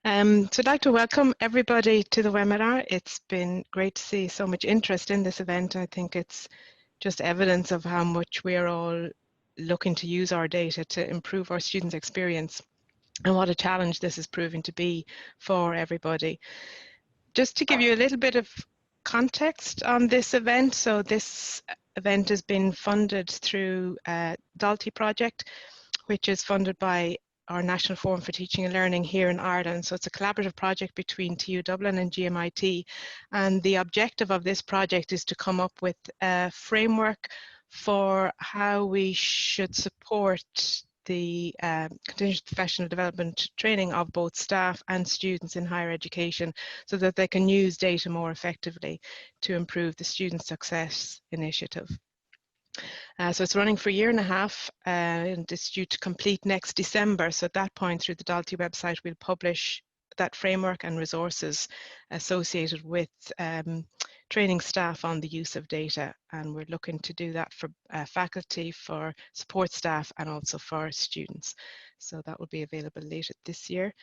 So I'd like to welcome everybody to the webinar. It's been great to see so much interest in this event. I think it's just evidence of how much we're all looking to use our data to improve our students' experience and what a challenge this is proving to be for everybody. Just to give you a little bit of context on this event, so this event has been funded through DALTI project, which is funded by our National Forum for Teaching and Learning here in Ireland. So it's a collaborative project between TU Dublin and GMIT. And the objective of this project is to come up with a framework for how we should support the continuous professional development training of both staff and students in higher education so that they can use data more effectively to improve the student success initiative. So it's running for a year and a half and it's due to complete next December. So at that point, through the DALTI website, we'll publish that framework and resources associated with training staff on the use of data. And we're looking to do that for faculty, for support staff, and also for students. So that will be available later this year.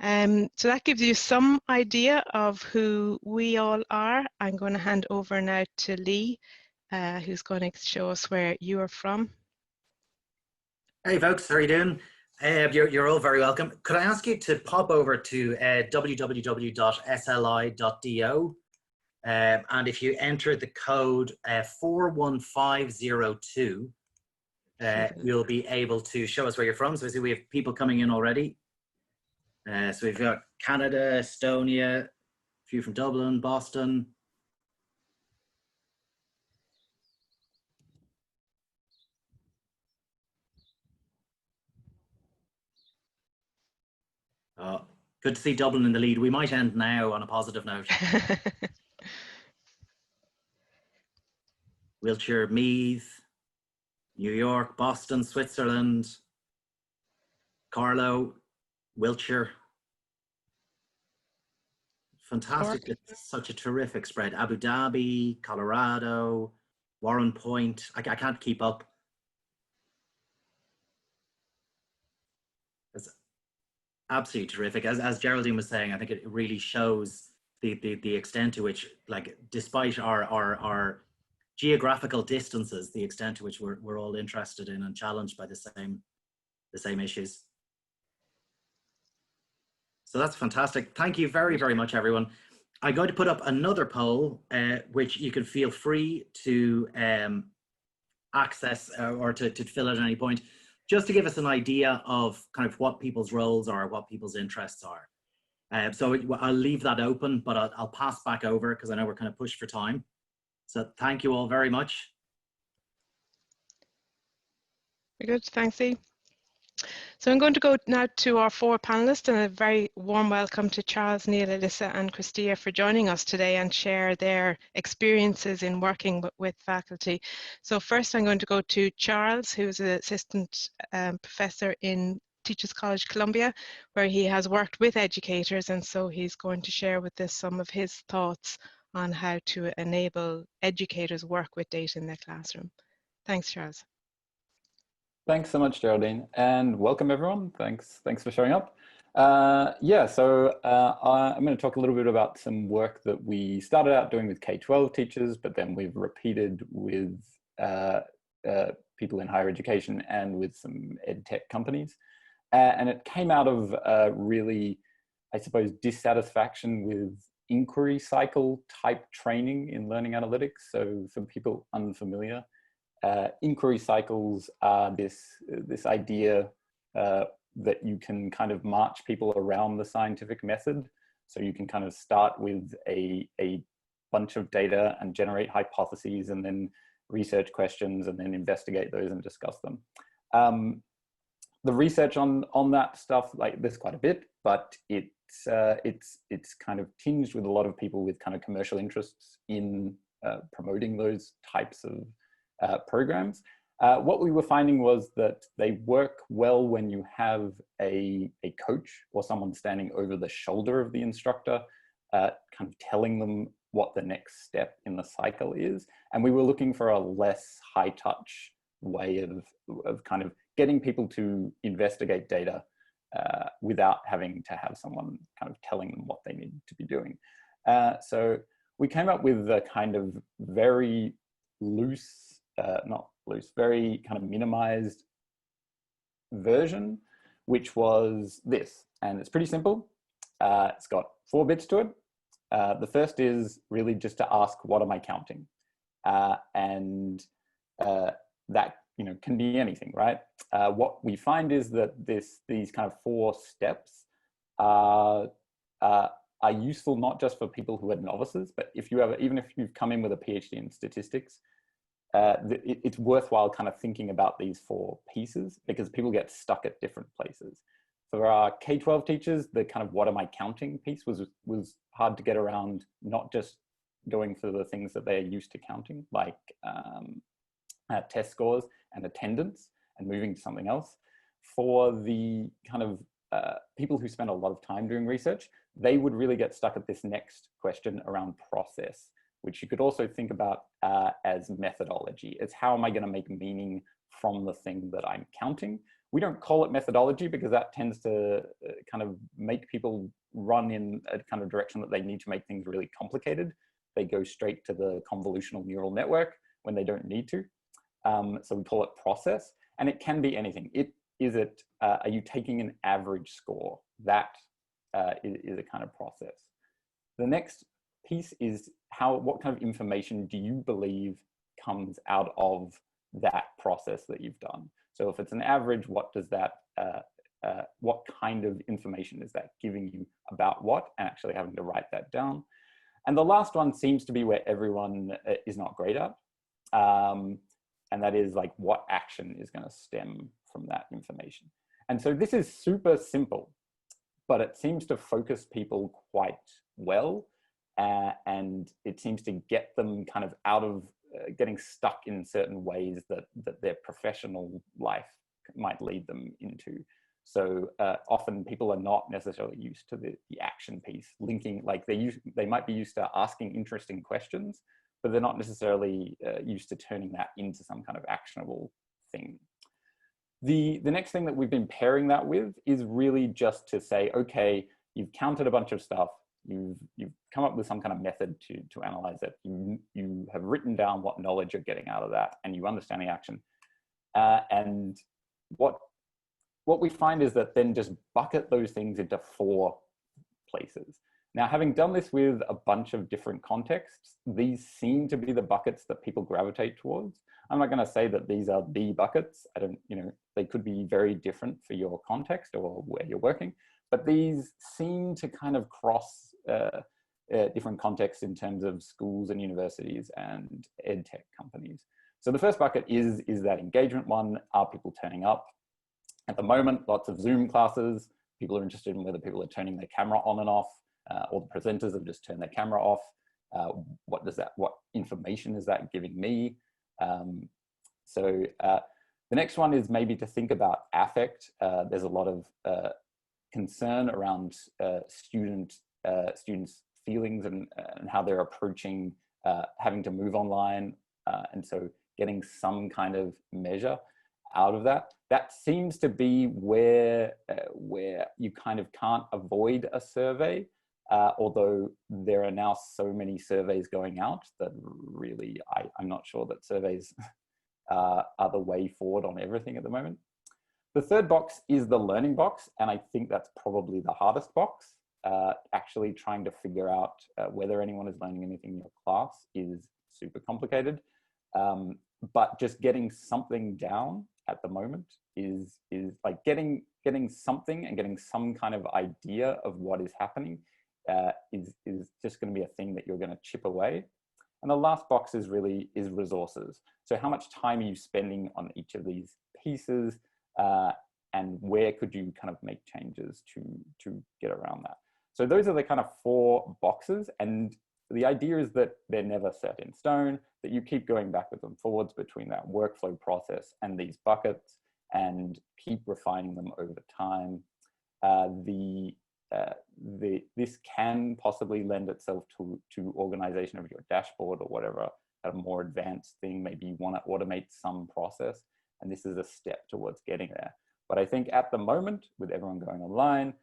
So that gives you some idea of who we all are. I'm going to hand over now to Lee, who's going to show us where you are from. Hey folks, how are you doing? You're all very welcome. Could I ask you to pop over to www.sli.do and if you enter the code 41502, you'll be able to show us where you're from. So I see we have people coming in already. So we've got Canada, Estonia, a few from Dublin, Boston. Oh, good to see Dublin in the lead. We might end now on a positive note. Wiltshire, Meath, New York, Boston, Switzerland, Carlow, Wiltshire. Fantastic. It's such a terrific spread. Abu Dhabi, Colorado, Warren Point. I can't keep up. It's absolutely terrific. As Geraldine was saying, I think it really shows the extent to which, like, despite our geographical distances, the extent to which we're all interested in and challenged by the same issues. So that's fantastic. Thank you very, very much, everyone. I'm going to put up another poll, which you can feel free to access or to fill at any point, just to give us an idea of kind of what people's roles are, what people's interests are. So I'll leave that open, but I'll pass back over because I know we're kind of pushed for time. So thank you all very much. Very good, thanks, Lee. So I'm going to go now to our four panelists, and a very warm welcome to Charles, Niall, Alyssa and Christothea for joining us today and share their experiences in working with faculty. So first I'm going to go to Charles, who's an assistant professor in Teachers College Columbia, where he has worked with educators, and so he's going to share with us some of his thoughts on how to enable educators work with data in their classroom. Thanks, Charles. Thanks so much, Geraldine, and welcome everyone. Thanks for showing up. I'm going to talk a little bit about some work that we started out doing with K-12 teachers, but then we've repeated with people in higher education and with some ed tech companies. And it came out of really, I suppose, dissatisfaction with inquiry cycle type training in learning analytics. So for people unfamiliar, inquiry cycles are this idea that you can kind of march people around the scientific method. So you can kind of start with a bunch of data and generate hypotheses and then research questions and then investigate those and discuss them. The research on that stuff, like, there's quite a bit, but it's kind of tinged with a lot of people with kind of commercial interests in promoting those types of programs. What we were finding was that they work well when you have a coach or someone standing over the shoulder of the instructor, kind of telling them what the next step in the cycle is. And we were looking for a less high touch way of kind of getting people to investigate data without having to have someone kind of telling them what they need to be doing. So we came up with a kind of very loose, not loose, very kind of minimized version, which was this. And it's pretty simple. It's got 4 bits to it. The first is really just to ask, what am I counting? And that can be anything, right? What we find is that these kind of 4 steps are useful not just for people who are novices, but even if you've come in with a PhD in statistics, it's worthwhile kind of thinking about these 4 pieces, because people get stuck at different places. For our K-12 teachers, the kind of what am I counting piece was hard to get around, not just going for the things that they're used to counting, like test scores and attendance, and moving to something else. For the kind of people who spend a lot of time doing research, they would really get stuck at this next question around process, which you could also think about as methodology. It's how am I going to make meaning from the thing that I'm counting? We don't call it methodology because that tends to kind of make people run in a kind of direction that they need to make things really complicated. They go straight to the convolutional neural network when they don't need to. So we call it process, and it can be anything. Are you taking an average score? That is a kind of process. The next piece is what kind of information do you believe comes out of that process that you've done? So if it's an average, what kind of information is that giving you about what, and actually having to write that down. And the last one seems to be where everyone is not great at. And that is like, what action is going to stem from that information? And so this is super simple, but it seems to focus people quite well. And it seems to get them kind of out of getting stuck in certain ways that their professional life might lead them into. So often people are not necessarily used to the action piece, linking, like they might be used to asking interesting questions, but they're not necessarily used to turning that into some kind of actionable thing. The next thing that we've been pairing that with is really just to say, okay, you've counted a bunch of stuff, you've come up with some kind of method to analyze it, you have written down what knowledge you're getting out of that, and you understand the action. And what we find is that then just bucket those things into 4 places. Now, having done this with a bunch of different contexts, these seem to be the buckets that people gravitate towards. I'm not going to say that these are the buckets. They could be very different for your context or where you're working, but these seem to kind of cross different contexts in terms of schools and universities and ed tech companies. So the first bucket is that engagement one. Are people turning up? At the moment, lots of Zoom classes. People are interested in whether people are turning their camera on and off. Or the presenters have just turned their camera off. What information is that giving me? So the next one is maybe to think about affect. There's a lot of concern around students' feelings and how they're approaching having to move online. And so getting some kind of measure out of that. That seems to be where you kind of can't avoid a survey. Although there are now so many surveys going out that really, I'm not sure that surveys are the way forward on everything at the moment. The third box is the learning box, and I think that's probably the hardest box. Actually trying to figure out whether anyone is learning anything in your class is super complicated. But just getting something down at the moment is like getting something and getting some kind of idea of what is happening. Is just going to be a thing that you're going to chip away. And the last box is resources. So how much time are you spending on each of these pieces, and where could you kind of make changes to get around that? So those are the kind of 4 boxes, and the idea is that they're never set in stone, that you keep going backwards and forwards between that workflow process and these buckets, and keep refining them over time. This can possibly lend itself to organization of your dashboard or whatever, a more advanced thing. Maybe you want to automate some process, and this is a step towards getting there. But I think at the moment, with everyone going online,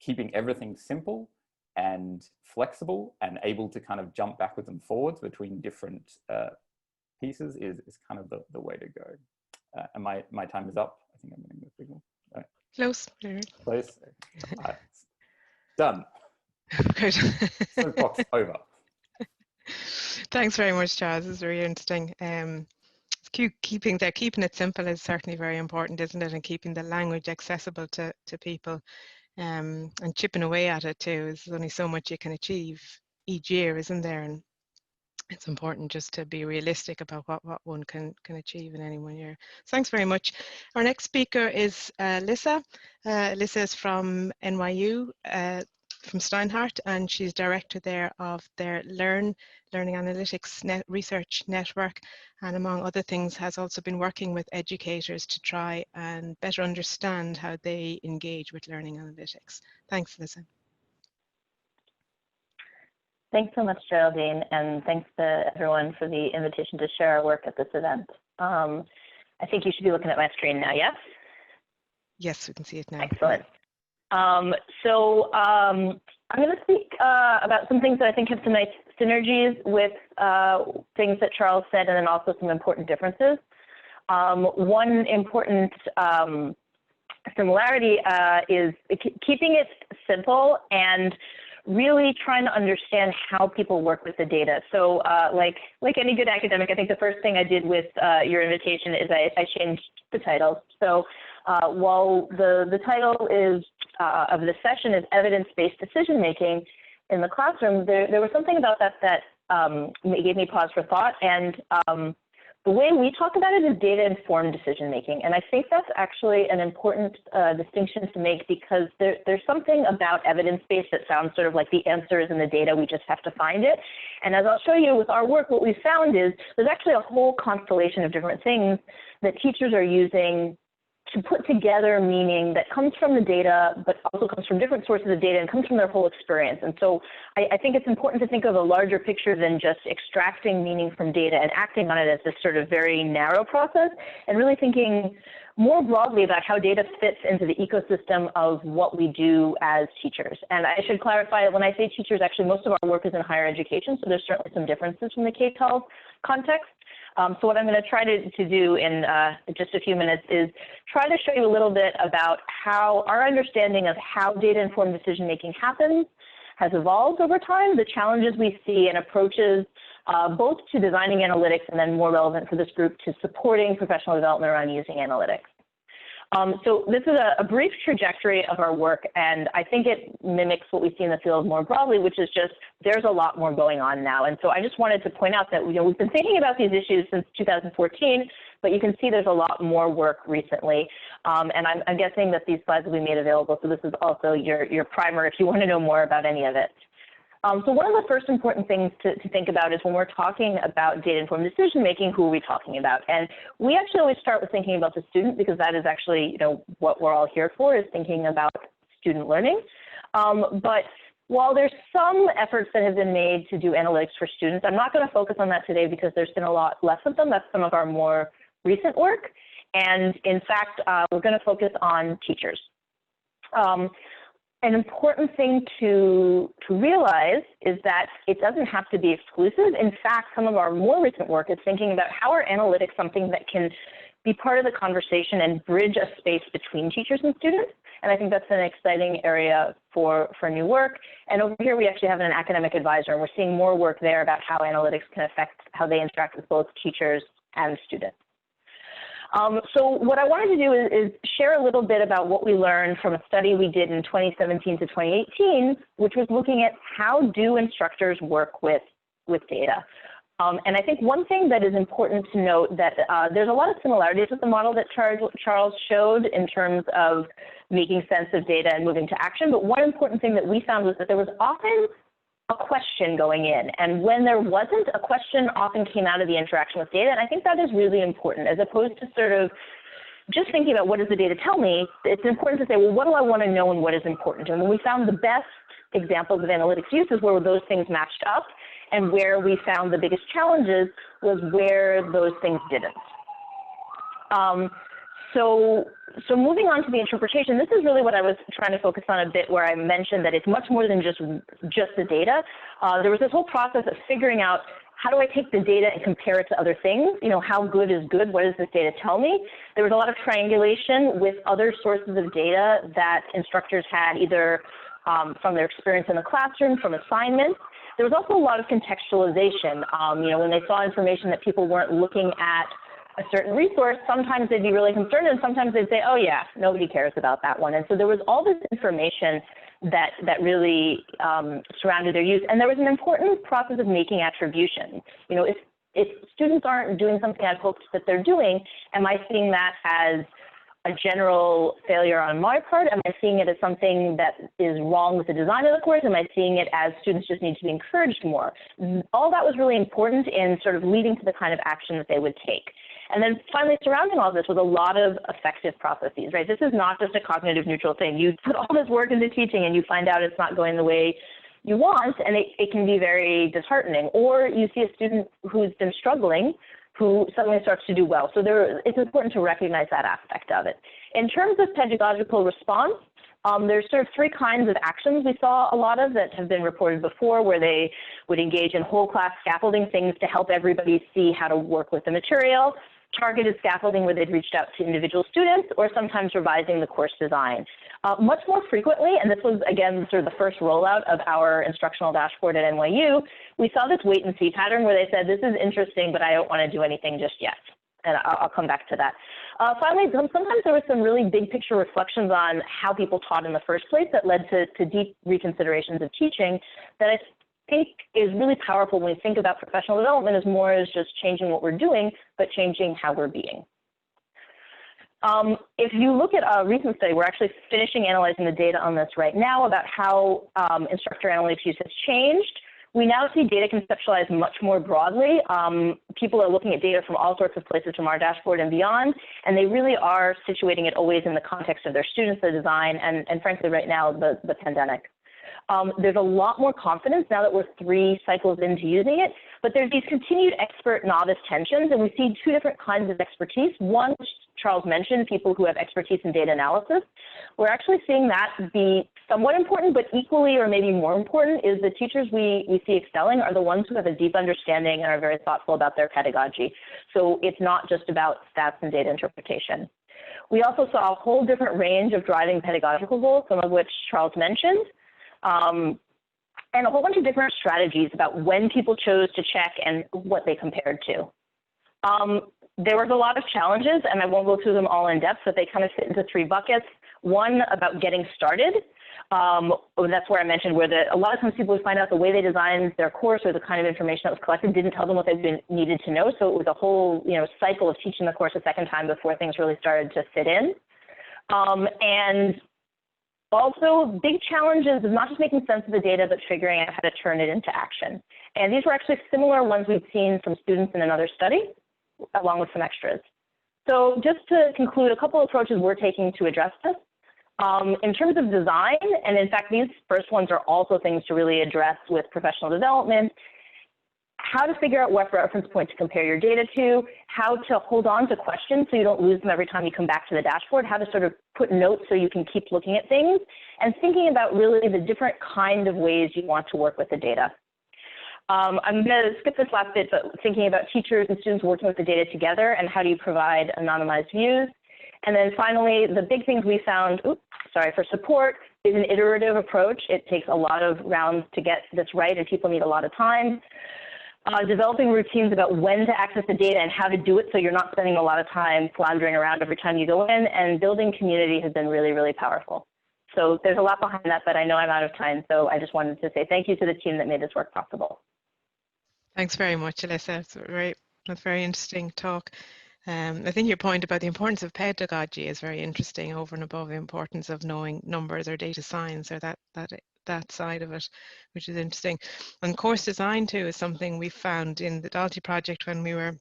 keeping everything simple and flexible and able to kind of jump backwards and forwards between different pieces is kind of the way to go. And my time is up. I think I'm getting the signal. Right. Close. Close. Done. Good. Soapbox over. Thanks very much, Charles. This is really interesting. Keeping it simple is certainly very important, isn't it? And keeping the language accessible to people, and chipping away at it too. There's only so much you can achieve each year, isn't there? And it's important just to be realistic about what one can achieve in any one year. So thanks very much. Our next speaker is Alyssa. Alyssa is from NYU, from Steinhardt, and she's director there of their Learning Analytics Research Network, and among other things has also been working with educators to try and better understand how they engage with learning analytics. Thanks, Alyssa. Thanks so much, Geraldine, and thanks to everyone for the invitation to share our work at this event. I think you should be looking at my screen now, yes? Yes, we can see it now. Excellent. I'm going to speak about some things that I think have some nice synergies with things that Charles said, and then also some important differences. One important similarity is keeping it simple and really trying to understand how people work with the data. So like any good academic, I think the first thing I did with your invitation is I changed the titles. So while the title is of the session is evidence-based decision-making in the classroom, there was something about that gave me pause for thought. And the way we talk about it is data-informed decision-making. And I think that's actually an important distinction to make, because there's something about evidence-based that sounds sort of like the answer is in the data, we just have to find it. And as I'll show you with our work, what we found is there's actually a whole constellation of different things that teachers are using to put together meaning that comes from the data, but also comes from different sources of data and comes from their whole experience. And so I think it's important to think of a larger picture than just extracting meaning from data and acting on it as this sort of very narrow process, and really thinking more broadly about how data fits into the ecosystem of what we do as teachers. And I should clarify that when I say teachers, actually most of our work is in higher education, so there's certainly some differences from the K-12 context. So what I'm going to try to do in just a few minutes is try to show you a little bit about how our understanding of how data-informed decision-making happens has evolved over time, the challenges we see and approaches both to designing analytics, and then more relevant for this group, to supporting professional development around using analytics. So this is a brief trajectory of our work, and I think it mimics what we see in the field more broadly, which is just there's a lot more going on now. And so I just wanted to point out that we've been thinking about these issues since 2014, but you can see there's a lot more work recently. And I'm guessing that these slides will be made available, so this is also your primer if you want to know more about any of it. So one of the first important things to think about is when we're talking about data-informed decision-making, who are we talking about? And we actually always start with thinking about the student, because that is actually, what we're all here for, is thinking about student learning. But while there's some efforts that have been made to do analytics for students, I'm not going to focus on that today because there's been a lot less of them. That's some of our more recent work. And in fact, we're going to focus on teachers. An important thing to realize is that it doesn't have to be exclusive. In fact, some of our more recent work is thinking about how are analytics something that can be part of the conversation and bridge a space between teachers and students. And I think that's an exciting area for new work. And over here, we actually have an academic advisor, and we're seeing more work there about how analytics can affect how they interact with both teachers and students. So what I wanted to do is share a little bit about what we learned from a study we did in 2017 to 2018, which was looking at how do instructors work with data. And I think one thing that is important to note that there's a lot of similarities with the model that Charles showed in terms of making sense of data and moving to action. But one important thing that we found was that there was often a question going in. And when there wasn't, a question often came out of the interaction with data. And I think that is really important, as opposed to sort of just thinking about what does the data tell me. It's important to say, well, what do I want to know and what is important? And when we found the best examples of analytics uses where those things matched up, and where we found the biggest challenges was where those things didn't. So moving on to the interpretation, this is really what I was trying to focus on a bit, where I mentioned that it's much more than just the data. There was this whole process of figuring out, how do I take the data and compare it to other things? You know, how good is good? What does this data tell me? There was a lot of triangulation with other sources of data that instructors had, either from their experience in the classroom, from assignments. There was also a lot of contextualization. You know, when they saw information that people weren't looking at a certain resource, sometimes they'd be really concerned, and sometimes they'd say, oh yeah, nobody cares about that one. And so there was all this information that really surrounded their use. And there was an important process of making attribution. You know, if students aren't doing something I've hoped that they're doing, am I seeing that as a general failure on my part? Am I seeing it as something that is wrong with the design of the course? Am I seeing it as students just need to be encouraged more? All that was really important in sort of leading to the kind of action that they would take. And then finally, surrounding all this was a lot of effective processes, right? This is not just a cognitive neutral thing. You put all this work into teaching and you find out it's not going the way you want, and it can be very disheartening. Or you see a student who's been struggling who suddenly starts to do well. So it's important to recognize that aspect of it. In terms of pedagogical response, there's sort of three kinds of actions we saw a lot of that have been reported before, where they would engage in whole class scaffolding, things to help everybody see how to work with the material, targeted scaffolding where they'd reached out to individual students, or sometimes revising the course design. Much more frequently, and this was again sort of the first rollout of our instructional dashboard at NYU, we saw this wait and see pattern where they said, this is interesting, but I don't want to do anything just yet. And I'll come back to that. Finally, sometimes there were some really big picture reflections on how people taught in the first place that led to deep reconsiderations of teaching that I think is really powerful when we think about professional development as more as just changing what we're doing, but changing how we're being. If you look at a recent study, we're actually finishing analyzing the data on this right now about how instructor analytics use has changed. We now see data conceptualized much more broadly. People are looking at data from all sorts of places from our dashboard and beyond, and they really are situating it always in the context of their students, the design, and frankly right now, the pandemic. There's a lot more confidence now that we're 3 cycles into using it, but there's these continued expert-novice tensions, and we see 2 different kinds of expertise. One, which Charles mentioned, people who have expertise in data analysis. We're actually seeing that be somewhat important, but equally or maybe more important is the teachers we see excelling are the ones who have a deep understanding and are very thoughtful about their pedagogy. So it's not just about stats and data interpretation. We also saw a whole different range of driving pedagogical goals, some of which Charles mentioned. And a whole bunch of different strategies about when people chose to check and what they compared to. There was a lot of challenges, and I won't go through them all in depth, but they kind of fit into 3 buckets. One, about getting started. That's where I mentioned where a lot of times people would find out the way they designed their course or the kind of information that was collected didn't tell them what they needed to know. So it was a whole cycle of teaching the course a second time before things really started to fit in. And also, big challenges of not just making sense of the data, but figuring out how to turn it into action. And these were actually similar ones we've seen from students in another study, along with some extras. So just to conclude, a couple of approaches we're taking to address this. In terms of design, and in fact, these first ones are also things to really address with professional development, how to figure out what reference point to compare your data to, how to hold on to questions so you don't lose them every time you come back to the dashboard, how to sort of put notes so you can keep looking at things, and thinking about really the different kind of ways you want to work with the data. I'm going to skip this last bit, but thinking about teachers and students working with the data together and how do you provide anonymized views. And then finally, the big things we found, for support is an iterative approach. It takes a lot of rounds to get this right, and people need a lot of time. Developing routines about when to access the data and how to do it so you're not spending a lot of time floundering around every time you go in, and building community has been really, really powerful. So there's a lot behind that, but I know I'm out of time, so I just wanted to say thank you to the team that made this work possible. Thanks very much, Alyssa. It's a very interesting talk. I think your point about the importance of pedagogy is very interesting, over and above the importance of knowing numbers or data science or that side of it, which is interesting. And course design too is something we found in the Dalty project when we were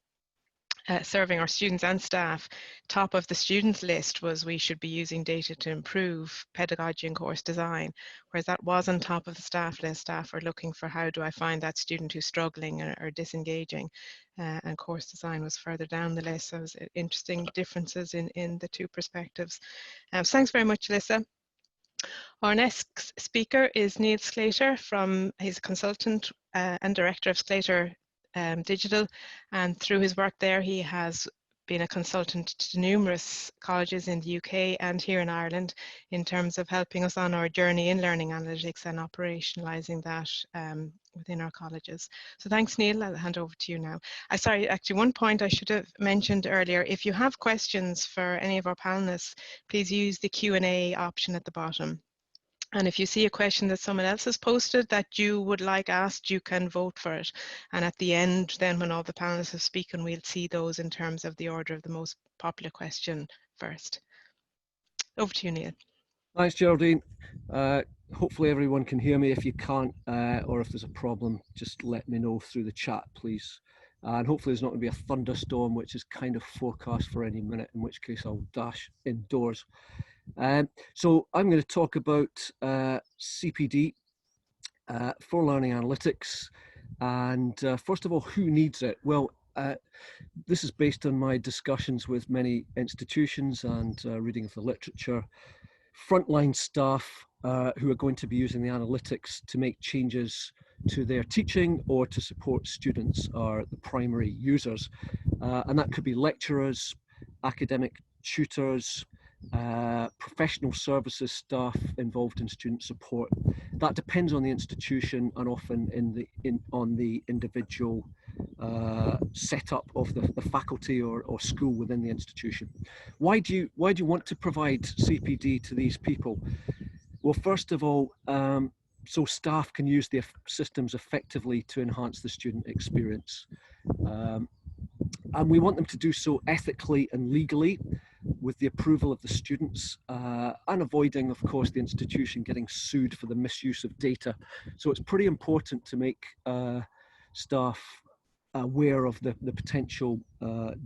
serving our students and staff, top of the students list was we should be using data to improve pedagogy and course design, whereas that wasn't top of the staff list. Staff are looking for how do I find that student who's struggling or disengaging, and course design was further down the list. So it was interesting differences in the two perspectives. So thanks very much, Alyssa. Our next speaker is Niall Sclater he's a consultant and director of Sclater Digital, and through his work there he has been a consultant to numerous colleges in the UK and here in Ireland in terms of helping us on our journey in learning analytics and operationalising that within our colleges. So thanks, Niall. I'll hand over to you now. Sorry, actually one point I should have mentioned earlier, if you have questions for any of our panelists, please use the Q&A option at the bottom. And if you see a question that someone else has posted that you would like asked, you can vote for it. And at the end, then when all the panelists have spoken, we'll see those in terms of the order of the most popular question first. Over to you, Niall. Thanks, Geraldine. Hopefully everyone can hear me. If you can't, or if there's a problem, just let me know through the chat, please. And hopefully there's not going to be a thunderstorm, which is kind of forecast for any minute, in which case I'll dash indoors. So I'm going to talk about CPD for learning analytics. And first of all, who needs it? Well, this is based on my discussions with many institutions and reading of the literature. Frontline staff who are going to be using the analytics to make changes to their teaching or to support students are the primary users. And that could be lecturers, academic tutors, professional services staff involved in student support. That depends on the institution and often on the individual setup of the faculty or school within the institution. Why do you want to provide CPD to these people? Well, first of all, so staff can use the systems effectively to enhance the student experience. And we want them to do so ethically and legally with the approval of the students and avoiding, of course, the institution getting sued for the misuse of data. So it's pretty important to make staff aware of the potential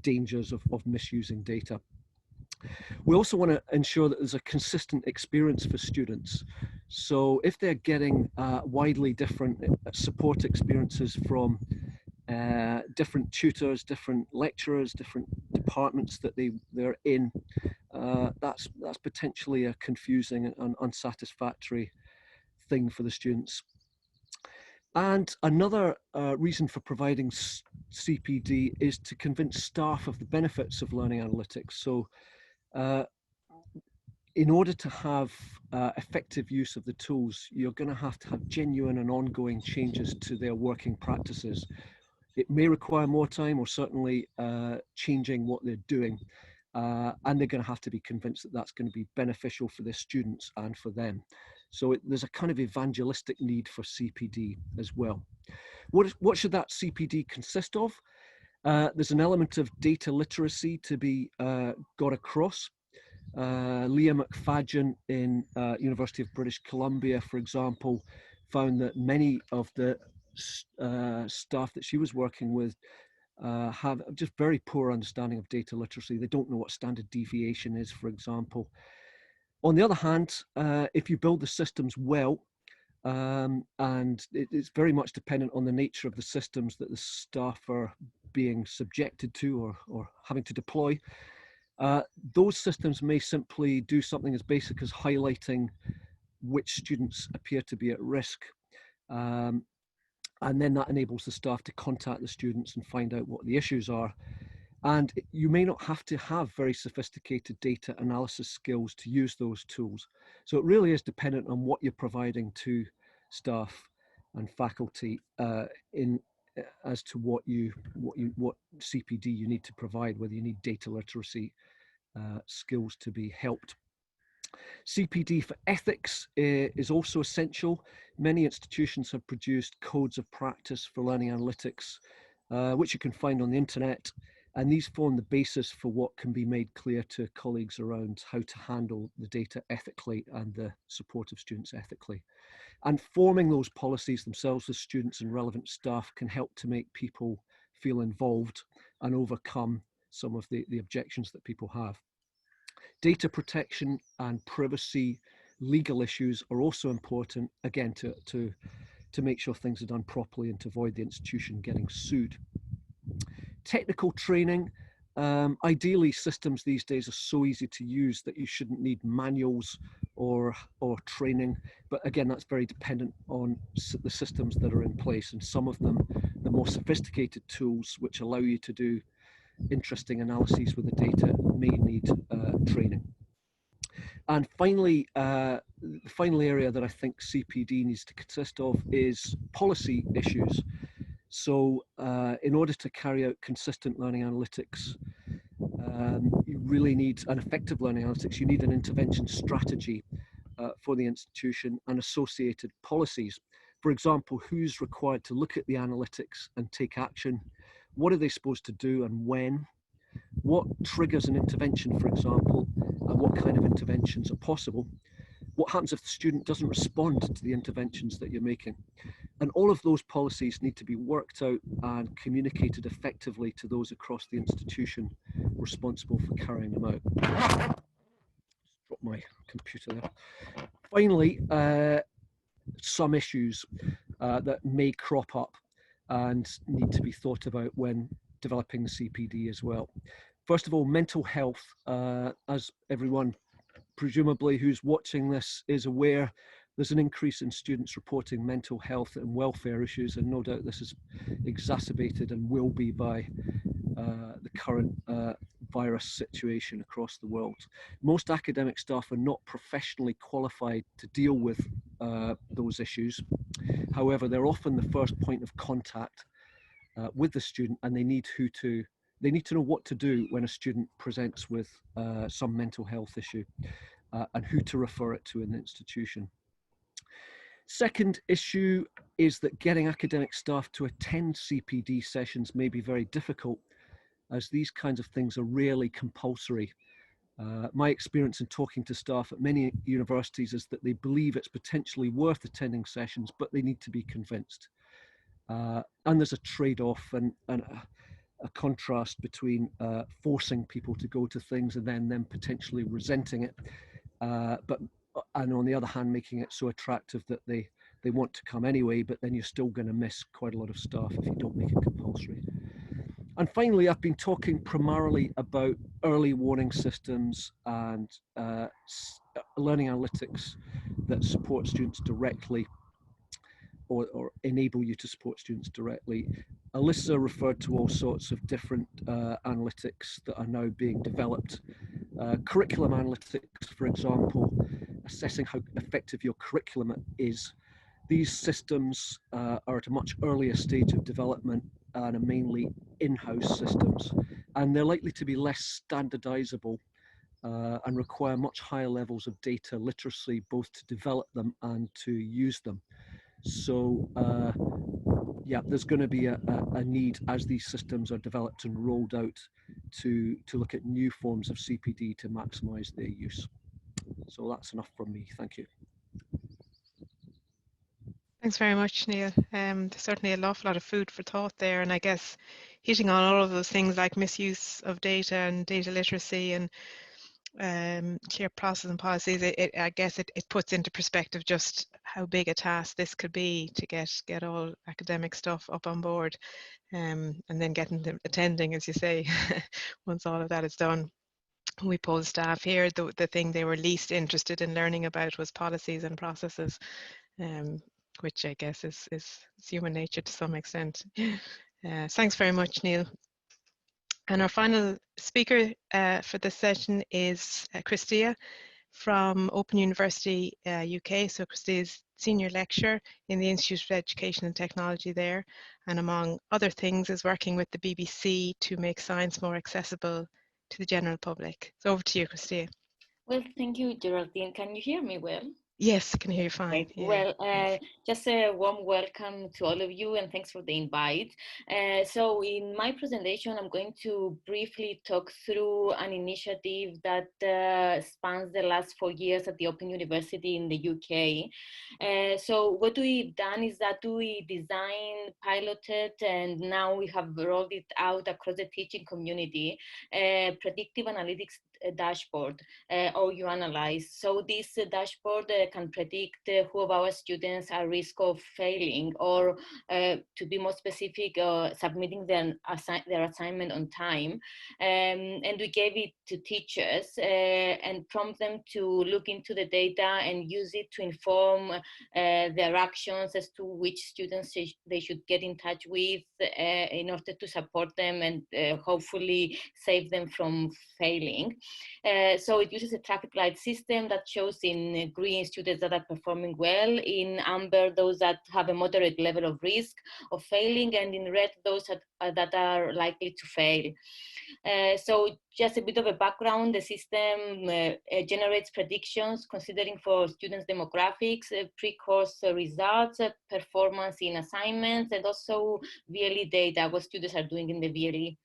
dangers of misusing data. We also want to ensure that there's a consistent experience for students. So if they're getting widely different support experiences from different tutors, different lecturers, different departments that they're in, that's potentially a confusing and unsatisfactory thing for the students. And another reason for providing CPD is to convince staff of the benefits of learning analytics. So in order to have effective use of the tools, you're going to have genuine and ongoing changes to their working practices. It may require more time or certainly changing what they're doing. And they're going to have to be convinced that that's going to be beneficial for their students and for them. So there's a kind of evangelistic need for CPD as well. What should that CPD consist of? There's an element of data literacy to be got across. Leah McFadgen in University of British Columbia, for example, found that many of the staff that she was working with have just very poor understanding of data literacy. They don't know what standard deviation is, for example. On the other hand, if you build the systems well, and it's very much dependent on the nature of the systems that the staff are being subjected to or having to deploy, those systems may simply do something as basic as highlighting which students appear to be at risk. And then that enables the staff to contact the students and find out what the issues are. And you may not have to have very sophisticated data analysis skills to use those tools. So it really is dependent on what you're providing to staff and faculty as to what CPD you need to provide, whether you need data literacy skills to be helped. CPD for ethics is also essential. Many institutions have produced codes of practice for learning analytics, which you can find on the internet. And these form the basis for what can be made clear to colleagues around how to handle the data ethically and the support of students ethically. And forming those policies themselves with students and relevant staff can help to make people feel involved and overcome some of the objections that people have. Data protection and privacy legal issues are also important, again, to make sure things are done properly and to avoid the institution getting sued. Technical training. Ideally, systems these days are so easy to use that you shouldn't need manuals or training. But again, that's very dependent on the systems that are in place. And some of them, the more sophisticated tools, which allow you to do interesting analyses with the data, may need training. And finally, the final area that I think CPD needs to consist of is policy issues. So in order to carry out consistent learning analytics, you really need an effective learning analytics. You need an intervention strategy for the institution and associated policies. For example, who's required to look at the analytics and take action? What are they supposed to do and when? What triggers an intervention, for example, and what kind of interventions are possible? What happens if the student doesn't respond to the interventions that you're making? And all of those policies need to be worked out and communicated effectively to those across the institution responsible for carrying them out. Drop my computer there. Finally, some issues that may crop up and need to be thought about when developing the CPD as well. First of all, mental health. As everyone presumably who's watching this is aware, there's an increase in students reporting mental health and welfare issues, and no doubt this is exacerbated and will be by the current virus situation across the world. Most academic staff are not professionally qualified to deal with those issues. However, they're often the first point of contact with the student, and they need to know what to do when a student presents with some mental health issue and who to refer it to in the institution. Second issue is that getting academic staff to attend CPD sessions may be very difficult, as these kinds of things are rarely compulsory. My experience in talking to staff at many universities is that they believe it's potentially worth attending sessions, but they need to be convinced. And there's a trade-off and a contrast between forcing people to go to things and then them potentially resenting it, and on the other hand, making it so attractive that they want to come anyway, but then you're still going to miss quite a lot of staff if you don't make it compulsory. And finally, I've been talking primarily about early warning systems and learning analytics that support students directly or enable you to support students directly. Alyssa referred to all sorts of different analytics that are now being developed. Curriculum analytics, for example, assessing how effective your curriculum is. These systems are at a much earlier stage of development and are mainly in-house systems, and they're likely to be less standardizable and require much higher levels of data literacy, both to develop them and to use them. So yeah, there's going to be a need as these systems are developed and rolled out to look at new forms of CPD to maximize their use. So that's enough from me. Thank you. Thanks very much, Niall. There's certainly an awful lot of food for thought there, and I guess hitting on all of those things like misuse of data and data literacy and clear process and policies, I guess it puts into perspective just how big a task this could be to get all academic stuff up on board, and then getting them attending, as you say, once all of that is done. We polled staff here, the thing they were least interested in learning about was policies and processes, which I guess is human nature to some extent. Thanks very much, Niall. And our final speaker for this session is Christothea from Open University UK. So Christothea is Senior Lecturer in the Institute of Education and Technology there, and among other things is working with the BBC to make science more accessible to the general public. So over to you, Christothea. Well, thank you, Geraldine. Can you hear me well? Yes, I can hear you fine. Right. Yeah. Well, just a warm welcome to all of you, and thanks for the invite. So in my presentation, I'm going to briefly talk through an initiative that spans the last 4 years at the Open University in the UK. So what we've done is that we designed, piloted, and now we have rolled it out across the teaching community, predictive analytics dashboard, or you analyze. So this dashboard can predict who of our students are at risk of failing, or to be more specific, submitting their assignment on time. And we gave it to teachers and prompt them to look into the data and use it to inform their actions as to which students they should get in touch with in order to support them and hopefully save them from failing. So it uses a traffic light system that shows in green students that are performing well, in amber those that have a moderate level of risk of failing, and in red those that are likely to fail. So just a bit of a background, the system generates predictions considering for students' demographics, pre-course results, performance in assignments, and also VLE data, what students are doing in the VLE.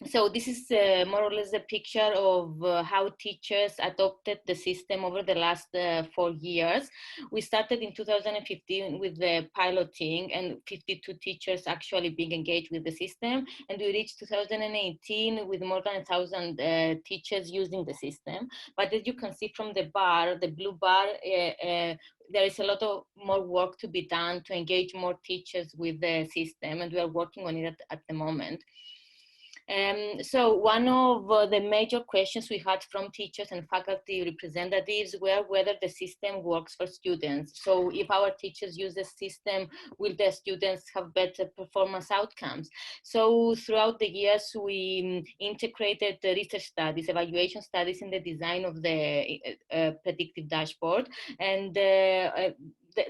So this is more or less a picture of how teachers adopted the system over the last 4 years. We started in 2015 with the piloting and 52 teachers actually being engaged with the system. And we reached 2018 with more than 1,000 teachers using the system. But as you can see from the bar, the blue bar, there is a lot of more work to be done to engage more teachers with the system. And we are working on it at the moment. So one of the major questions we had from teachers and faculty representatives were whether the system works for students. So if our teachers use the system, will their students have better performance outcomes? So throughout the years, we integrated the research studies, evaluation studies in the design of the predictive dashboard. And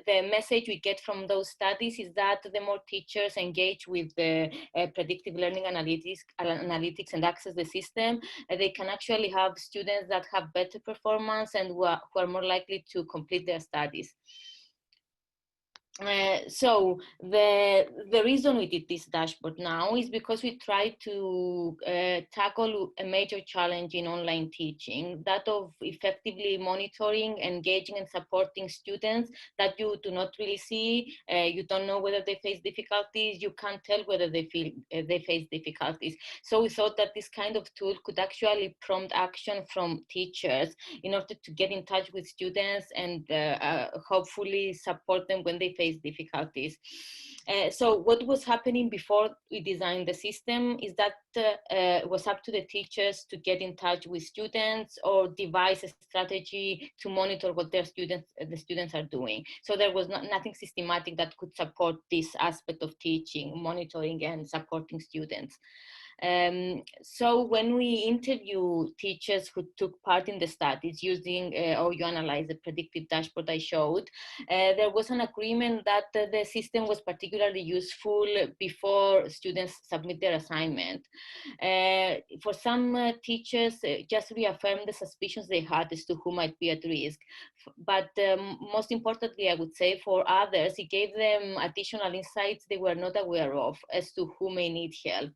the message we get from those studies is that the more teachers engage with the predictive learning analytics and access the system, they can actually have students that have better performance and who are more likely to complete their studies. So the reason we did this dashboard now is because we try to tackle a major challenge in online teaching, that of effectively monitoring, engaging and supporting students that you do not really see. You don't know whether they face difficulties. You can't tell whether they face difficulties. So we thought that this kind of tool could actually prompt action from teachers in order to get in touch with students and hopefully support them when they face difficulties. So what was happening before we designed the system is that it was up to the teachers to get in touch with students or devise a strategy to monitor what the students are doing. So there was nothing systematic that could support this aspect of teaching, monitoring and supporting students. So when we interview teachers who took part in the studies using or you analyze the predictive dashboard I showed, there was an agreement that the system was particularly useful before students submit their assignment. For some teachers, just reaffirmed the suspicions they had as to who might be at risk. But most importantly, I would say for others, it gave them additional insights they were not aware of as to who may need help.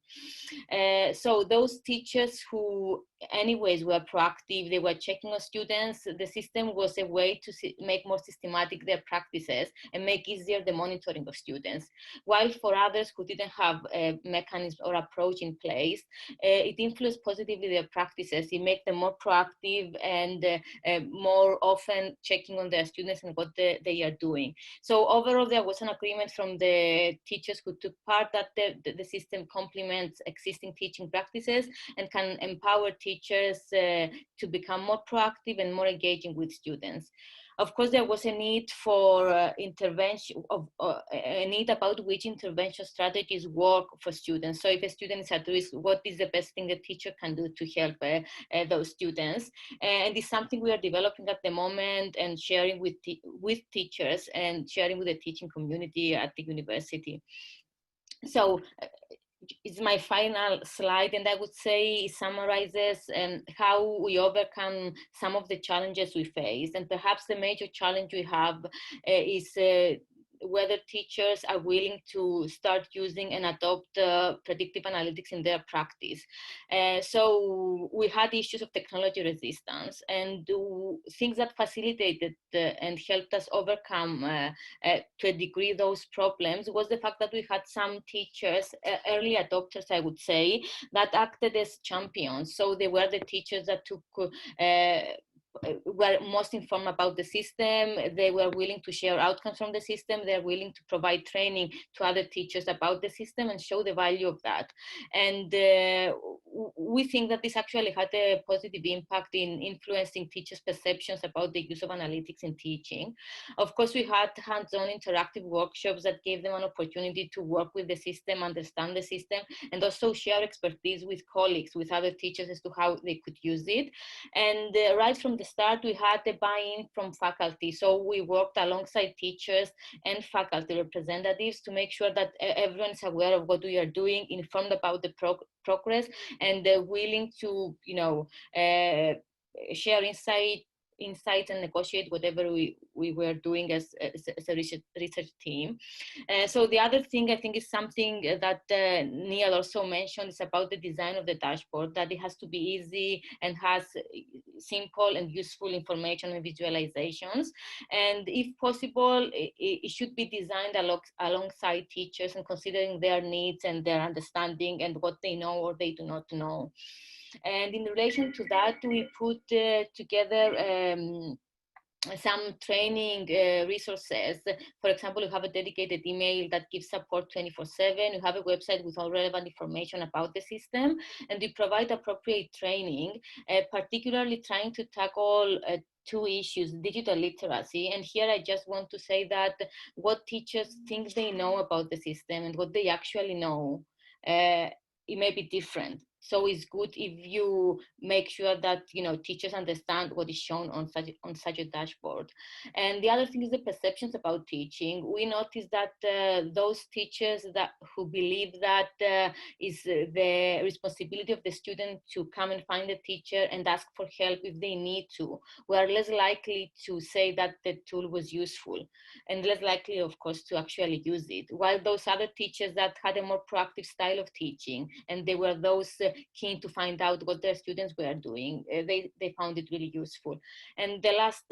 So those teachers who anyways were proactive, they were checking on students, the system was a way to make more systematic their practices and make easier the monitoring of students. While for others who didn't have a mechanism or approach in place, it influenced positively their practices. It made them more proactive and more often checking on their students and what they are doing. So overall, there was an agreement from the teachers who took part that the system complements existing teaching practices and can empower teachers to become more proactive and more engaging with students. Of course, there was a need for intervention, a need about which intervention strategies work for students. So if a student is at risk, what is the best thing the teacher can do to help those students? And it's something we are developing at the moment and sharing with teachers and sharing with the teaching community at the university. So is my final slide, and I would say it summarizes how we overcome some of the challenges we face. And perhaps the major challenge we have is whether teachers are willing to start using and adopt predictive analytics in their practice. So we had issues of technology resistance, and things that facilitated and helped us overcome to a degree those problems was the fact that we had some teachers, early adopters I would say, that acted as champions. So they were the teachers that took were most informed about the system. They were willing to share outcomes from the system. They're willing to provide training to other teachers about the system and show the value of that. And we think that this actually had a positive impact in influencing teachers' perceptions about the use of analytics in teaching. Of course, we had hands-on interactive workshops that gave them an opportunity to work with the system, understand the system, and also share expertise with colleagues, with other teachers as to how they could use it. And right from the start, we had the buy-in from faculty. So we worked alongside teachers and faculty representatives to make sure that everyone is aware of what we are doing, informed about the progress, and willing to, share insights and negotiate whatever we were doing as a research team. So the other thing I think is something that Niall also mentioned is about the design of the dashboard, that it has to be easy and has simple and useful information and visualizations. And if possible, it should be designed alongside teachers and considering their needs and their understanding and what they know or they do not know. And in relation to that, we put together some training resources. For example, you have a dedicated email that gives support 24/7. You have a website with all relevant information about the system, and we provide appropriate training, particularly trying to tackle two issues: digital literacy. And here I just want to say that what teachers think they know about the system and what they actually know, it may be different. So it's good if you make sure that teachers understand what is shown on such a dashboard. And the other thing is the perceptions about teaching. We noticed that those teachers who believe that is the responsibility of the student to come and find a teacher and ask for help if they need to, were less likely to say that the tool was useful, and less likely, of course, to actually use it. While those other teachers that had a more proactive style of teaching, and they were those keen to find out what their students were doing, they found it really useful. And the last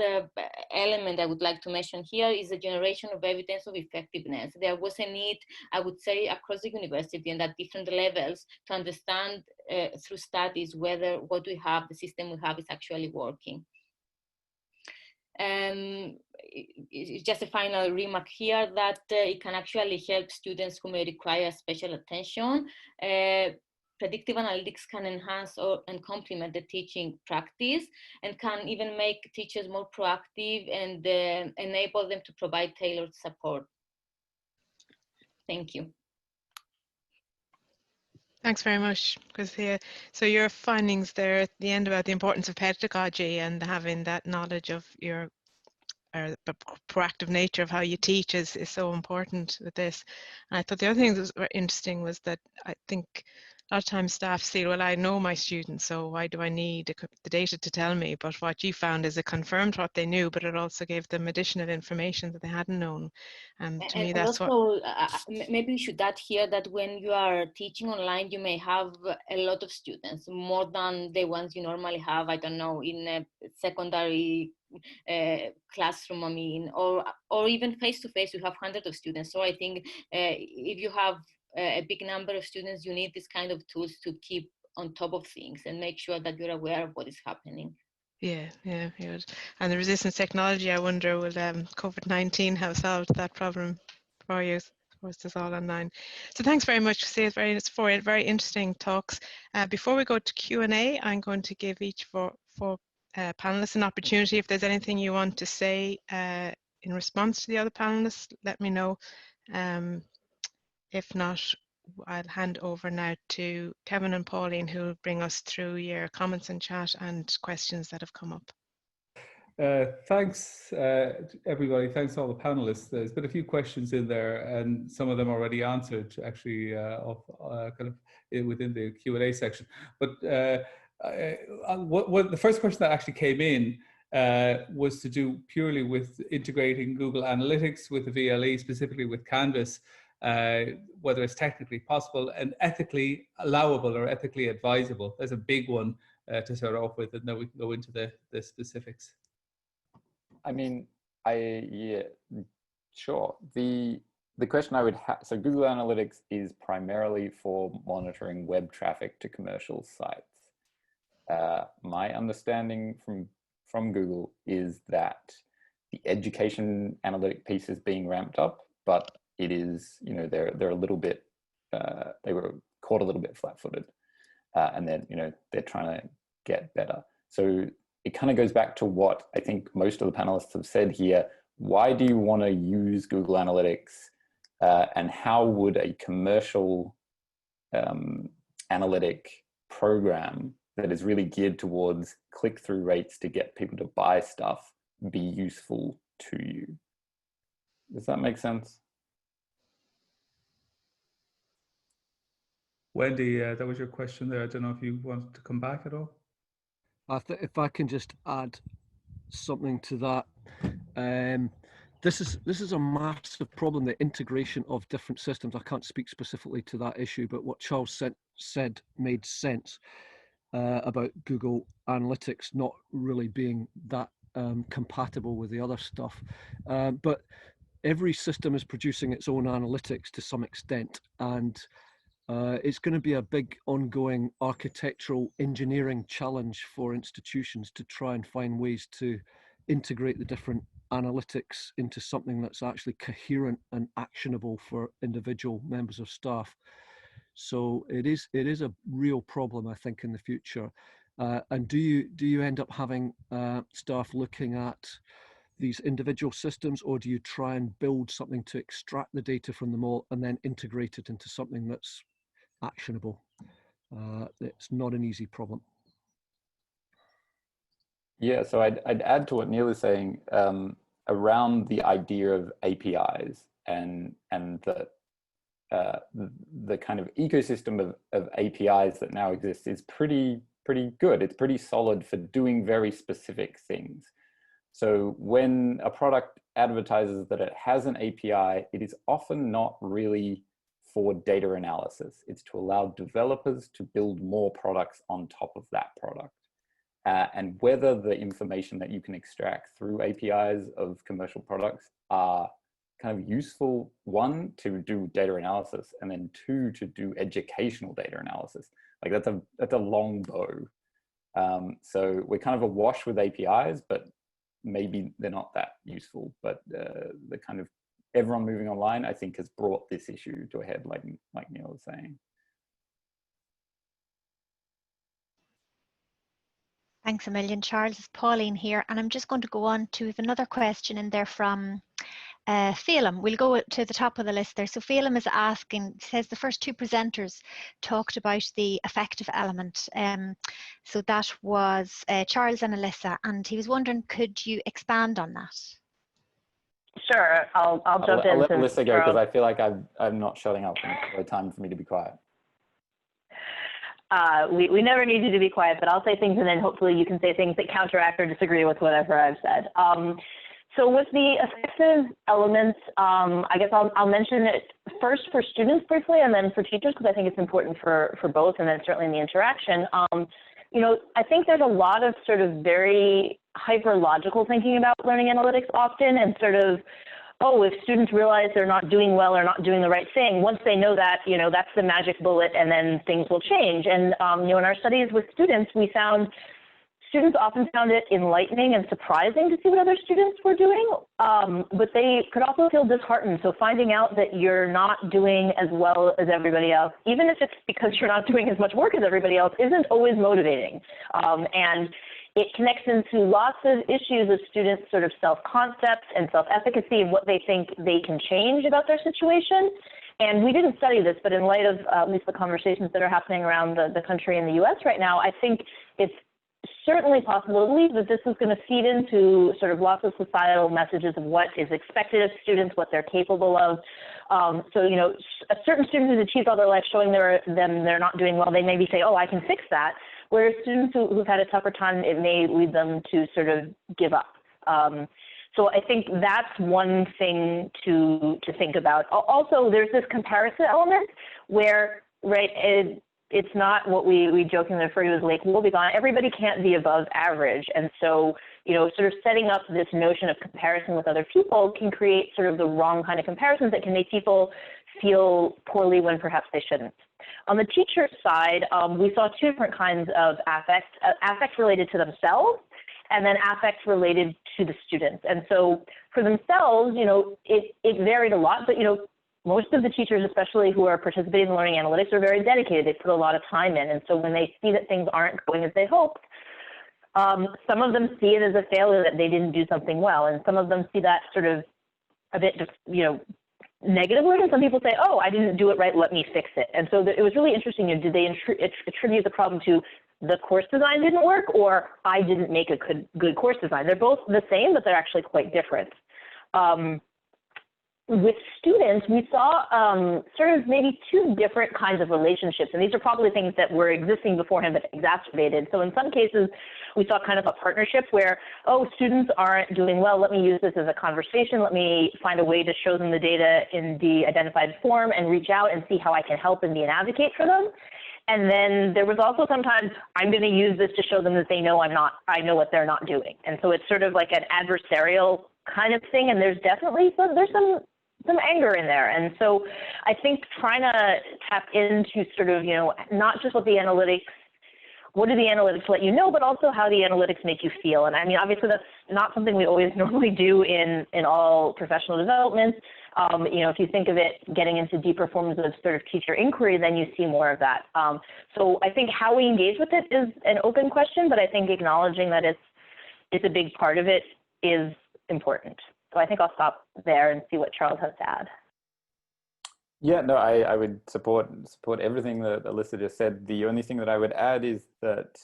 element I would like to mention here is the generation of evidence of effectiveness. There was a need, I would say, across the university and at different levels to understand through studies whether what we have, the system we have, is actually working. It's just a final remark here that it can actually help students who may require special attention. Predictive analytics can enhance and complement the teaching practice, and can even make teachers more proactive and enable them to provide tailored support. Thank you. Thanks very much, Christothea. So your findings there at the end about the importance of pedagogy and having that knowledge of the proactive nature of how you teach is so important with this. And I thought the other thing that was very interesting was that I think a lot of times staff say, well, I know my students, so why do I need the data to tell me? But what you found is it confirmed what they knew, but it also gave them additional information that they hadn't known. And to me, that's also, maybe we should add here that when you are teaching online, you may have a lot of students, more than the ones you normally have, I don't know, in a secondary classroom, I mean, or even face-to-face, you have hundreds of students. So I think if you have a big number of students, you need this kind of tools to keep on top of things and make sure that you're aware of what is happening. Yeah. And the resistance technology, I wonder, will COVID-19 have solved that problem for you? Of course, it's all online. So thanks very much for very interesting talks. Before we go to Q&A, I'm going to give each four panelists an opportunity. If there's anything you want to say in response to the other panelists, let me know. If not, I'll hand over now to Kevin and Pauline, who will bring us through your comments in chat and questions that have come up. Thanks, everybody. Thanks to all the panelists. There's been a few questions in there, and some of them already answered, actually, within the Q&A section. But the first question that actually came in was to do purely with integrating Google Analytics with the VLE, specifically with Canvas, whether it's technically possible and ethically allowable or ethically advisable. There's a big one to start off with, and then we can go into the specifics. I mean, yeah, sure. The question I would have, so Google Analytics is primarily for monitoring web traffic to commercial sites. My understanding from Google is that the education analytic piece is being ramped up, but it is, you know, they're a little bit, they were caught a little bit flat-footed, and then, you know, they're trying to get better. So it kind of goes back to what I think most of the panelists have said here. Why do you want to use Google Analytics, and how would a commercial analytic program that is really geared towards click-through rates to get people to buy stuff be useful to you? Does that make sense? Wendy, that was your question there. I don't know if you wanted to come back at all. If I can just add something to that, this is a massive problem, the integration of different systems. I can't speak specifically to that issue, but what Charles said made sense about Google Analytics not really being that compatible with the other stuff. But every system is producing its own analytics to some extent, and it's going to be a big ongoing architectural engineering challenge for institutions to try and find ways to integrate the different analytics into something that's actually coherent and actionable for individual members of staff. So it is a real problem, I think, in the future. And do you end up having staff looking at these individual systems, or do you try and build something to extract the data from them all and then integrate it into something that's actionable? It's not an easy problem. Yeah, so I'd add to what Neil is saying around the idea of APIs and the kind of ecosystem of APIs that now exists is pretty good. It's pretty solid for doing very specific things. So when a product advertises that it has an API, it is often not really for data analysis. It's to allow developers to build more products on top of that product. And whether the information that you can extract through APIs of commercial products are kind of useful, one, to do data analysis, and then two, to do educational data analysis. Like that's a long bow. So we're kind of awash with APIs, but maybe they're not that useful. But the kind of everyone moving online, I think, has brought this issue to a head, like Neil was saying. Thanks a million, Charles. It's Pauline here, and I'm just going to go on to another question in there from Phelim. We'll go to the top of the list there. So Phelim is asking, says the first two presenters talked about the affective element. So that was Charles and Alyssa, and he was wondering, could you expand on that? Sure, I'll jump in. I'll let Alyssa go, because I feel like I'm not shutting up when it's time for me to be quiet. We never need you to be quiet, but I'll say things and then hopefully you can say things that counteract or disagree with whatever I've said. So with the affective elements, I guess I'll mention it first for students briefly and then for teachers, because I think it's important for both, and then certainly in the interaction. You know, I think there's a lot of sort of very hyper-logical thinking about learning analytics often, and sort of, oh, if students realize they're not doing well or not doing the right thing, once they know that, you know, that's the magic bullet and then things will change. And, you know, in our studies with students, we found students often found it enlightening and surprising to see what other students were doing, but they could also feel disheartened. So finding out that you're not doing as well as everybody else, even if it's because you're not doing as much work as everybody else, isn't always motivating. And it connects into lots of issues of students' sort of self-concepts and self-efficacy and what they think they can change about their situation. And we didn't study this, but in light of at least the conversations that are happening around the country and the US right now, I think it's certainly possible to believe that this is going to feed into sort of lots of societal messages of what is expected of students, what they're capable of. So, you know, a certain student who's achieved all their life showing them they're not doing well, they maybe say, oh, I can fix that. Whereas students who've had a tougher time, it may lead them to sort of give up. So I think that's one thing to think about. Also, there's this comparison element where, right, it's not what we jokingly refer to as Lake Wobegon. Everybody can't be above average. And so, you know, sort of setting up this notion of comparison with other people can create sort of the wrong kind of comparisons that can make people feel poorly when perhaps they shouldn't. On the teacher side, we saw two different kinds of affects related to themselves and then affects related to the students. And so for themselves, you know, it varied a lot, but, you know, most of the teachers, especially who are participating in learning analytics, are very dedicated. They put a lot of time in. And so when they see that things aren't going as they hoped, some of them see it as a failure that they didn't do something well. And some of them see that sort of a bit, you know, negatively. And some people say, oh, I didn't do it right, let me fix it. And so it was really interesting. You know, did they attribute the problem to the course design didn't work, or I didn't make a good course design? They're both the same, but they're actually quite different. With students, we saw sort of maybe two different kinds of relationships, and these are probably things that were existing beforehand but exacerbated. So in some cases, we saw kind of a partnership where, oh, students aren't doing well, let me use this as a conversation, let me find a way to show them the data in the identified form and reach out and see how I can help and be an advocate for them. And then there was also sometimes, I'm going to use this to show them that they know I know what they're not doing. And so it's sort of like an adversarial kind of thing, and there's definitely some anger in there. And so I think trying to tap into sort of, you know, not just what do the analytics let you know, but also how the analytics make you feel. And I mean, obviously that's not something we always normally do in all professional development. You know, if you think of it getting into deeper forms of sort of teacher inquiry, then you see more of that. So I think how we engage with it is an open question, but I think acknowledging that it's a big part of it is important. So I think I'll stop there and see what Charles has to add. Yeah, no, I would support everything that Alyssa just said. The only thing that I would add is that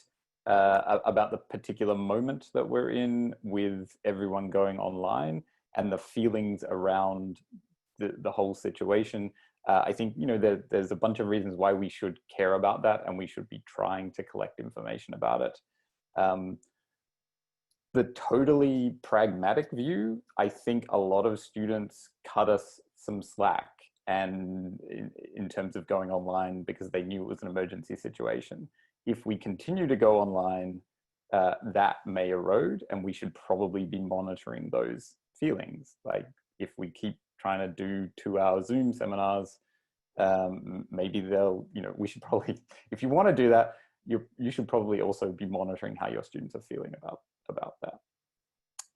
about the particular moment that we're in with everyone going online and the feelings around the whole situation. I think, you know, there's a bunch of reasons why we should care about that, and we should be trying to collect information about it. The totally pragmatic view, I think a lot of students cut us some slack, and in terms of going online because they knew it was an emergency situation. If we continue to go online, that may erode, and we should probably be monitoring those feelings. Like if we keep trying to do 2-hour Zoom seminars, maybe they'll, you know, we should probably, if you want to do that, you should probably also be monitoring how your students are feeling about that.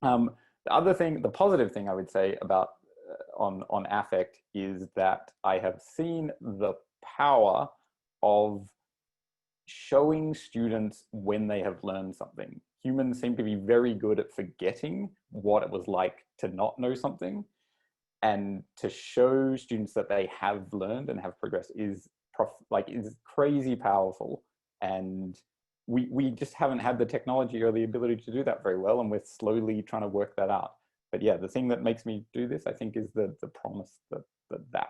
The other thing, the positive thing I would say about on affect is that I have seen the power of showing students when they have learned something. Humans seem to be very good at forgetting what it was like to not know something, and to show students that they have learned and have progressed is crazy powerful. And we just haven't had the technology or the ability to do that very well, and we're slowly trying to work that out. But yeah, the thing that makes me do this, I think, is the promise that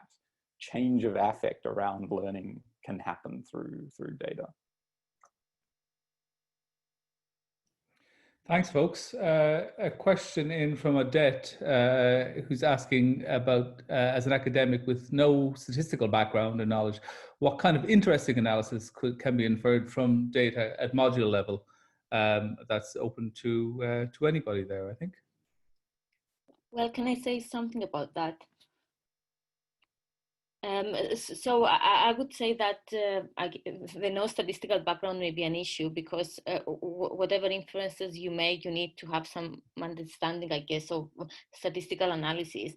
change of affect around learning can happen through data. Thanks, folks. A question in from Odette, who's asking about, as an academic with no statistical background and knowledge, what kind of interesting analysis can be inferred from data at module level? That's open to anybody there, I think. Well, can I say something about that? So I would say that the no statistical background may be an issue, because whatever inferences you make, you need to have some understanding, I guess, of statistical analysis.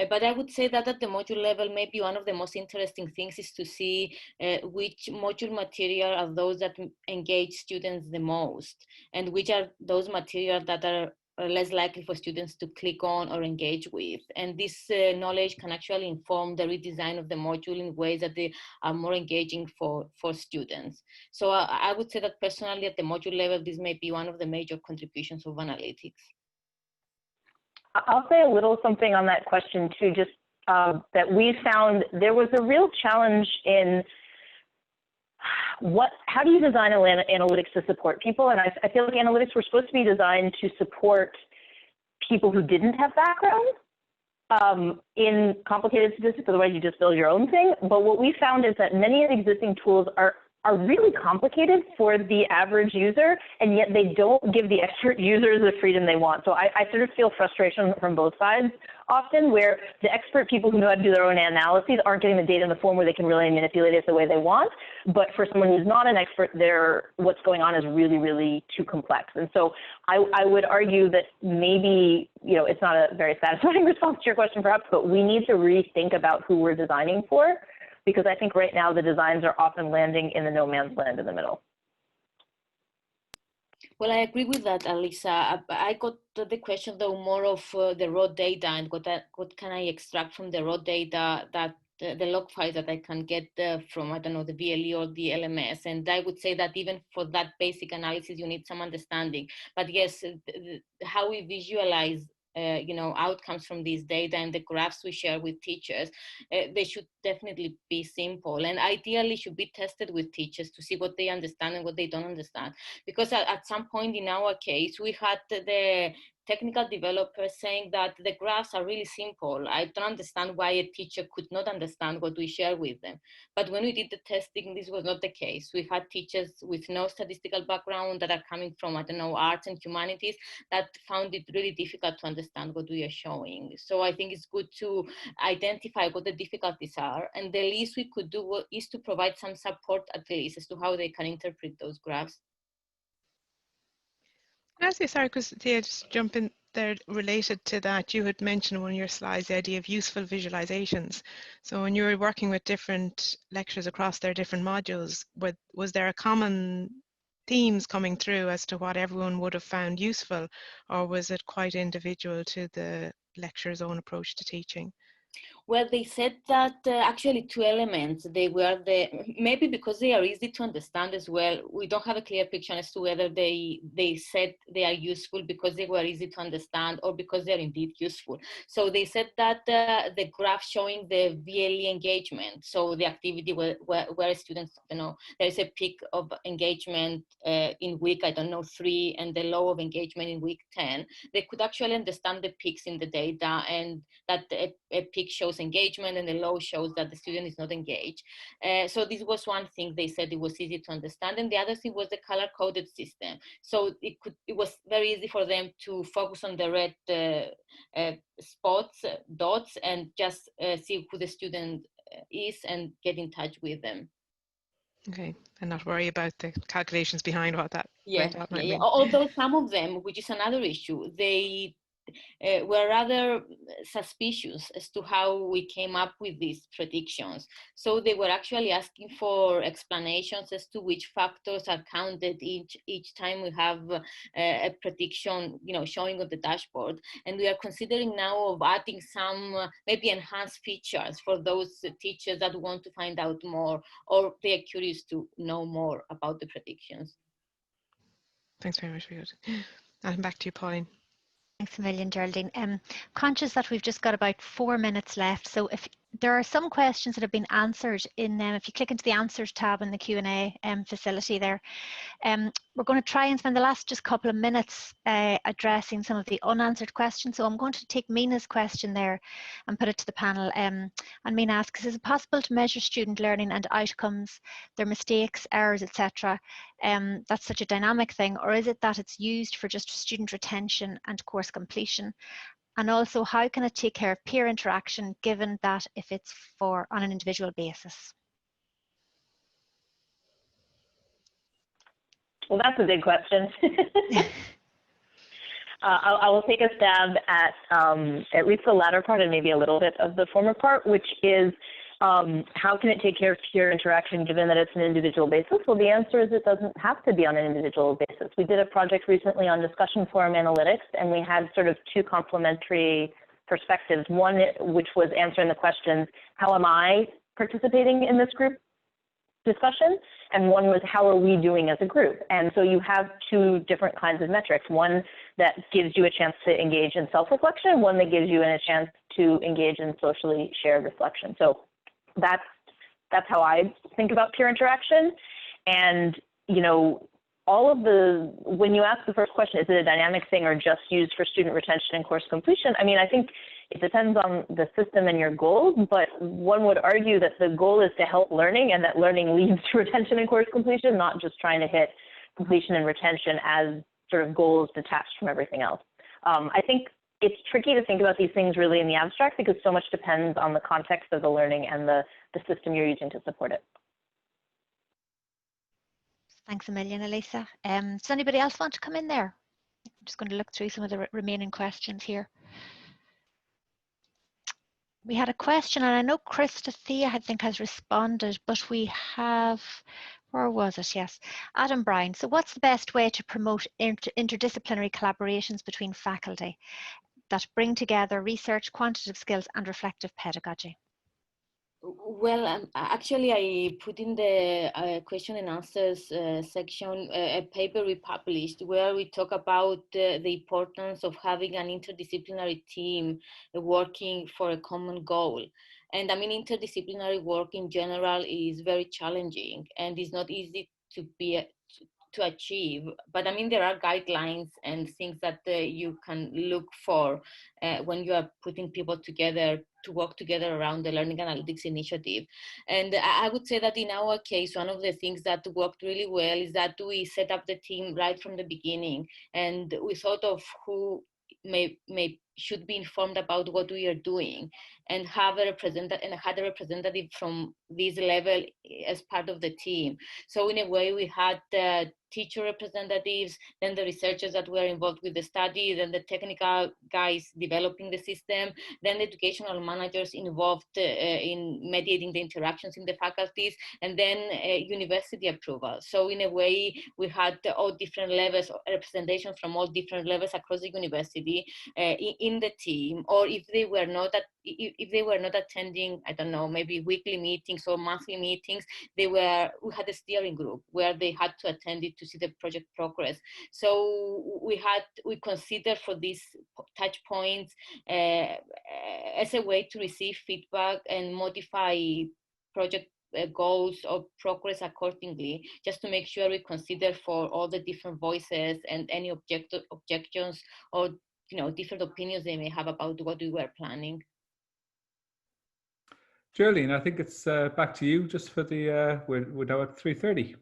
But I would say that at the module level, maybe one of the most interesting things is to see which module material are those that engage students the most, and which are those materials that are less likely for students to click on or engage with. And this knowledge can actually inform the redesign of the module in ways that they are more engaging for students. So I would say that personally at the module level, this may be one of the major contributions of analytics. I'll say a little something on that question too, just that we found there was a real challenge in how do you design analytics to support people? And I feel like analytics were supposed to be designed to support people who didn't have background in complicated statistics, otherwise you just build your own thing. But what we found is that many of the existing tools are really complicated for the average user, and yet they don't give the expert users the freedom they want. So I sort of feel frustration from both sides often, where the expert people who know how to do their own analyses aren't getting the data in the form where they can really manipulate it the way they want. But for someone who's not an expert, what's going on is really, really too complex. And so I would argue that maybe, it's not a very satisfying response to your question perhaps, but we need to rethink about who we're designing for, because I think right now the designs are often landing in the no man's land in the middle. Well, I agree with that, Alyssa. I got the question though more of the raw data and what can I extract from the raw data, that the log files that I can get from, I don't know, the VLE or the LMS. And I would say that even for that basic analysis, you need some understanding. But yes, how we visualize outcomes from these data and the graphs we share with teachers, they should definitely be simple and ideally should be tested with teachers to see what they understand and what they don't understand. Because at some point in our case, we had the technical developers saying that the graphs are really simple. I don't understand why a teacher could not understand what we share with them. But when we did the testing, this was not the case. We had teachers with no statistical background that are coming from, I don't know, arts and humanities that found it really difficult to understand what we are showing. So I think it's good to identify what the difficulties are. And the least we could do is to provide some support at least as to how they can interpret those graphs. Can I say, sorry, because Thea, just jump in there related to that. You had mentioned on one of your slides the idea of useful visualizations. So when you were working with different lecturers across their different modules, was there a common themes coming through as to what everyone would have found useful, or was it quite individual to the lecturer's own approach to teaching? Well, they said that actually two elements, they were maybe because they are easy to understand as well. We don't have a clear picture as to whether they said they are useful because they were easy to understand or because they're indeed useful. So they said that the graph showing the VLE engagement, so the activity where students, there's a peak of engagement in week, 3, and the low of engagement in week 10, they could actually understand the peaks in the data, and that a peak shows engagement and the low shows that the student is not engaged. So this was one thing they said it was easy to understand. And the other thing was the color-coded system. So it was very easy for them to focus on the red spots, dots, and just see who the student is and get in touch with them. Okay, and not worry about the calculations behind what that might mean. Although some of them, which is another issue, they were rather suspicious as to how we came up with these predictions. So they were actually asking for explanations as to which factors are counted each time we have a prediction, showing on the dashboard. And we are considering now of adding some maybe enhanced features for those teachers that want to find out more or they are curious to know more about the predictions. Thanks very much, Richard. And back to you, Pauline. Thanks a million, Geraldine. Conscious that we've just got about 4 minutes left, so if there are some questions that have been answered in if you click into the answers tab in the Q&A facility there, we're going to try and spend the last just couple of minutes addressing some of the unanswered questions. So I'm going to take Mina's question there and put it to the panel. And Mina asks, is it possible to measure student learning and outcomes, their mistakes, errors, etc.? That's such a dynamic thing, or is it that it's used for just student retention and course completion? And also, how can it take care of peer interaction, given that if it's on an individual basis? Well, that's a big question. I will take a stab at least the latter part and maybe a little bit of the former part, which is How can it take care of peer interaction given that it's an individual basis? Well, the answer is it doesn't have to be on an individual basis. We did a project recently on discussion forum analytics, and we had sort of two complementary perspectives. One, which was answering the questions, how am I participating in this group discussion? And one was, how are we doing as a group? And so you have two different kinds of metrics. One that gives you a chance to engage in self-reflection, one that gives you a chance to engage in socially shared reflection. So that's how I think about peer interaction. And, you know, when you ask the first question, is it a dynamic thing or just used for student retention and course completion? I mean, I think it depends on the system and your goals, but one would argue that the goal is to help learning and that learning leads to retention and course completion, not just trying to hit completion and retention as sort of goals detached from everything else. I think it's tricky to think about these things really in the abstract because so much depends on the context of the learning and the system you're using to support it. Thanks a million, Alyssa. Does anybody else want to come in there? I'm just going to look through some of the remaining questions here. We had a question, and I know Christothea, I think, has responded, but we have, where was it? Yes, Adam Bryan. So what's the best way to promote interdisciplinary collaborations between faculty that bring together research, quantitative skills, and reflective pedagogy? Well, actually, I put in the question and answers section a paper we published where we talk about the importance of having an interdisciplinary team working for a common goal. And I mean, interdisciplinary work in general is very challenging and is not easy to achieve, but I mean, there are guidelines and things that you can look for when you are putting people together to work together around the learning analytics initiative. And I would say that in our case, one of the things that worked really well is that we set up the team right from the beginning, and we thought of who should be informed about what we are doing, and have a representative from this level as part of the team. So in a way, we had teacher representatives, then the researchers that were involved with the study, then the technical guys developing the system, then the educational managers involved in mediating the interactions in the faculties, and then university approval. So in a way, we had all different levels of representation from all different levels across the university in the team, or if they were not attending, I don't know, maybe weekly meetings or monthly meetings, we had a steering group where they had to attend it to see the project progress. So we considered for these touch points as a way to receive feedback and modify project goals or progress accordingly, just to make sure we consider for all the different voices and any objections or different opinions they may have about what we were planning. Geraldine, I think it's back to you just for the, we're now at 3:30.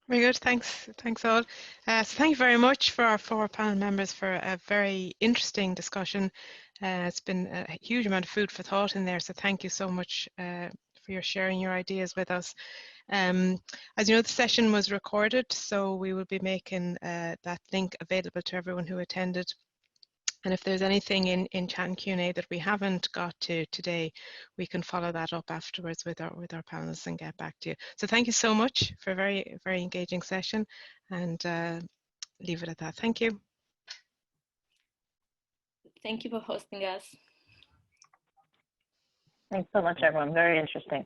Very good, thanks all. So thank you very much for our four panel members for a very interesting discussion. It's been a huge amount of food for thought in there, so thank you so much for your sharing your ideas with us. As you know, the session was recorded, so we will be making that link available to everyone who attended. And if there's anything in chat and Q&A that we haven't got to today, we can follow that up afterwards with our panelists and get back to you. So thank you so much for a very, very engaging session, and leave it at that. Thank you. Thank you for hosting us. Thanks so much, everyone. Very interesting.